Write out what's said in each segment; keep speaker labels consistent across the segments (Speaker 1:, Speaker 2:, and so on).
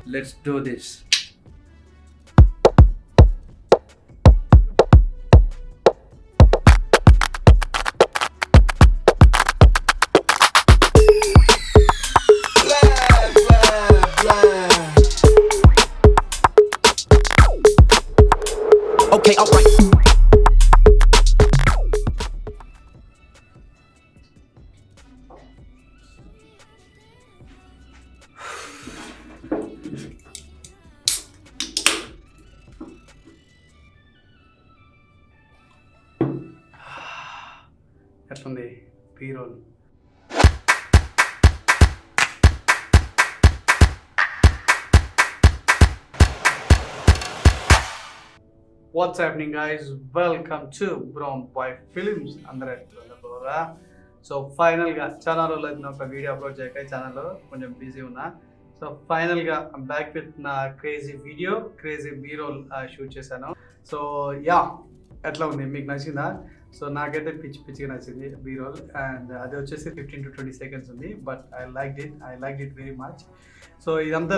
Speaker 1: let's do this.
Speaker 2: Okay, alright.
Speaker 1: ఎట్లుంది బీరోల్? What's happening guys, welcome to Brown Boy Films. అందరూ ఎట్లున్నారా? So ఫైనల్గా చాలా రోజులు అయితే ఒక వీడియో అప్లోడ్ చేయక ఛానల్లో కొంచెం బిజీ ఉన్నా. సో ఫైనల్గా బ్యాక్ విత్ నా క్రేజీ వీడియో, క్రేజీ బీరోల్ షూట్ చేశాను. సో యా, ఎట్లా ఉంది, మీకు నచ్చిందా? సో నాకైతే పిచ్చిగా నచ్చింది బీరోల్. అండ్ అది వచ్చేసి 15 to 20 seconds ఉంది, but I like it very much. So ఇదంతా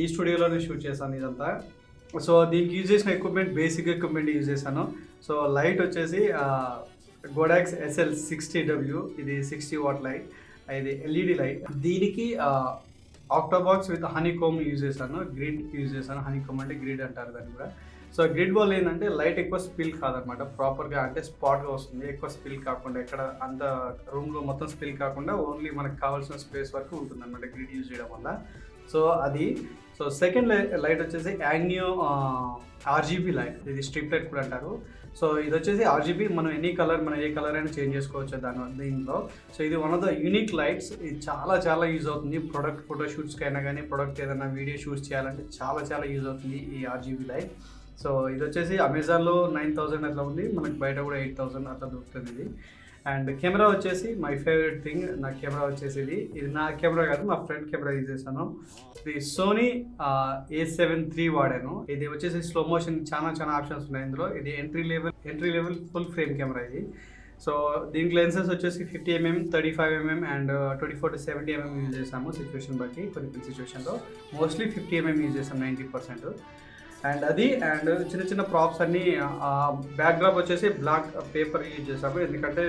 Speaker 1: ఈ స్టూడియోలోనే షూట్ చేశాను ఇదంతా. సో దీనికి యూజ్ చేసిన ఎక్విప్మెంట్ బేసిక్ ఎక్విప్మెంట్ యూజ్ చేశాను. సో లైట్ వచ్చేసి గోడాక్స్ SL60W, ఇది 60 watt లైట్, ఇది LED లైట్. దీనికి ఆక్టోబాక్స్ విత్ హనీకోమ్ యూజ్ చేశాను, గ్రిడ్ యూజ్ చేశాను. హనీకోమ్ అంటే గ్రిడ్ అంటారు దాన్ని కూడా. సో గ్రిడ్ వల్ల ఏంటంటే లైట్ ఎక్కువ స్పిల్ కాదనమాట, ప్రాపర్గా అంటే స్పాట్గా వస్తుంది. ఎక్కువ స్పిల్ కాకుండా, ఎక్కడ అంత రూమ్లో మొత్తం స్పిల్ కాకుండా ఓన్లీ మనకు కావాల్సిన స్పేస్ వరకు ఉంటుంది అనమాట గ్రిడ్ యూజ్ చేయడం వల్ల. సో అది. సో సెకండ్ లైట్ వచ్చేసి యాగ్నియో RGB లైట్, ఇది స్ట్రిప్ లైట్ కూడా అంటారు. సో ఇది వచ్చేసి RGB, మనం ఏ కలర్ అయినా చేంజ్ చేసుకోవచ్చు దీంట్లో. సో ఇది one of the unique lights. ఇది చాలా యూజ్ అవుతుంది ప్రొడక్ట్ ఫోటోషూట్స్కి అయినా కానీ, ప్రొడక్ట్ ఏదైనా వీడియో షూట్స్ చేయాలంటే చాలా యూజ్ అవుతుంది ఈ RGB లైట్. సో ఇది వచ్చేసి అమెజాన్లో 9,000 అట్లా ఉంది, మనకి బయట కూడా 8,000 అట్లా దొరుకుతుంది ఇది. అండ్ కెమెరా వచ్చేసి మై ఫేవరెట్ థింగ్. నా కెమెరా వచ్చేసి ఇది నా కెమెరా కాదు, మా ఫ్రెండ్ కెమెరా యూజ్ చేశాను. ఇది సోనీ A7 III వాడాను. ఇది వచ్చేసి స్లో మోషన్ చాలా ఆప్షన్స్ ఉన్నాయి ఇందులో. ఇది entry level full frame camera ఇది. సో దీనికి లెన్సెస్ వచ్చేసి 50mm, 35mm and 24 to 70mm use చేసాము సిచ్యువేషన్ బట్టి. కొన్ని సిచ్యువేషన్లో మోస్ట్లీ 50mm యూజ్ చేసాము 90%. అండ్ అది. అండ్ చిన్న ప్రాప్స్ అన్నీ. బ్యాక్ డ్రాప్ వచ్చేసి బ్లాక్ పేపర్ యూజ్ చేసాము, ఎందుకంటే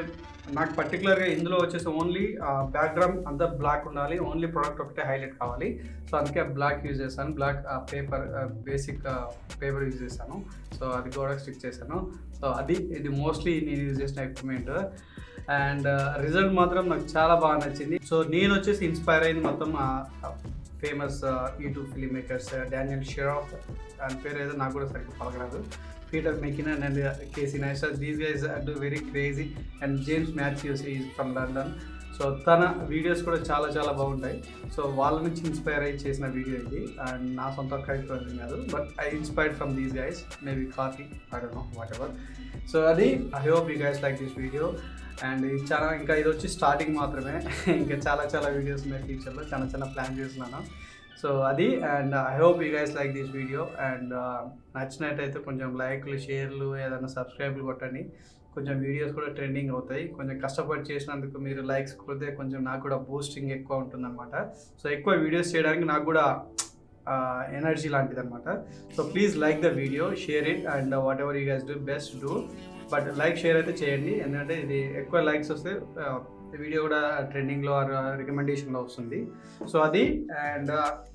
Speaker 1: నాకు పర్టికులర్గా ఇందులో వచ్చేసి ఓన్లీ బ్యాక్ డ్రాప్ అంతా బ్లాక్ ఉండాలి, ఓన్లీ ప్రోడక్ట్ ఒకటే హైలైట్ కావాలి. సో అందుకే బ్లాక్ యూజ్ చేశాను, black paper, basic paper use చేశాను. సో అది కూడా స్టిక్ చేశాను. సో ఇది మోస్ట్లీ నేను యూజ్ చేసిన ఎక్విప్మెంట్. అండ్ రిజల్ట్ మాత్రం నాకు చాలా బాగా నచ్చింది. సో నేను వచ్చేసి ఇన్స్పైర్ అయింది మొత్తం famous YouTube film makers, Daniel Schiffer అని పేరు ఏదో నాకు కూడా సరిగ్గా పలకరాదు, Peter McKinnon and Casey Neistat. These guys do very crazy. And James Matthews is from London. So తన వీడియోస్ కూడా చాలా బాగుంటాయి. సో వాళ్ళ నుంచి ఇన్స్పైర్ అయ్యి చేసిన వీడియో ఇది. అండ్ నా సొంత కైపోయింది కాదు, but I inspired from these guys, maybe copy, I don't know, whatever. So అది. I hope you guys like this video. అండ్ ఇంకా ఇది వచ్చి స్టార్టింగ్ మాత్రమే, ఇంకా చాలా వీడియోస్ ఉన్నాయి ఫ్యూచర్లో, చాలా ప్లాన్ చేస్తున్నాను. సో అది. And I hope you guys like this video. And నచ్చినట్టయితే కొంచెం లైక్లు, షేర్లు, ఏదైనా సబ్స్క్రైబ్లు కొట్టండి. కొంచెం వీడియోస్ కూడా ట్రెండింగ్ అవుతాయి. కొంచెం కష్టపడి చేసినందుకు మీరు లైక్స్ కొడితే కొంచెం నాకు కూడా బూస్టింగ్ ఎక్కువ ఉంటుందన్నమాట. సో ఎక్కువ వీడియోస్ చేయడానికి నాకు కూడా ఎనర్జీ లాంటిది అనమాట. So please like the video, share it, and what ever you guys do best do. But like, share అయితే చేయండి, ఎందుకంటే ఇది ఎక్కువ లైక్స్ వస్తే వీడియో కూడా ట్రెండింగ్లో ఆర్ రికమెండేషన్లో వస్తుంది. సో అది. And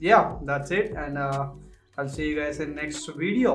Speaker 1: yeah, that's it. And I'll see you guys in next video.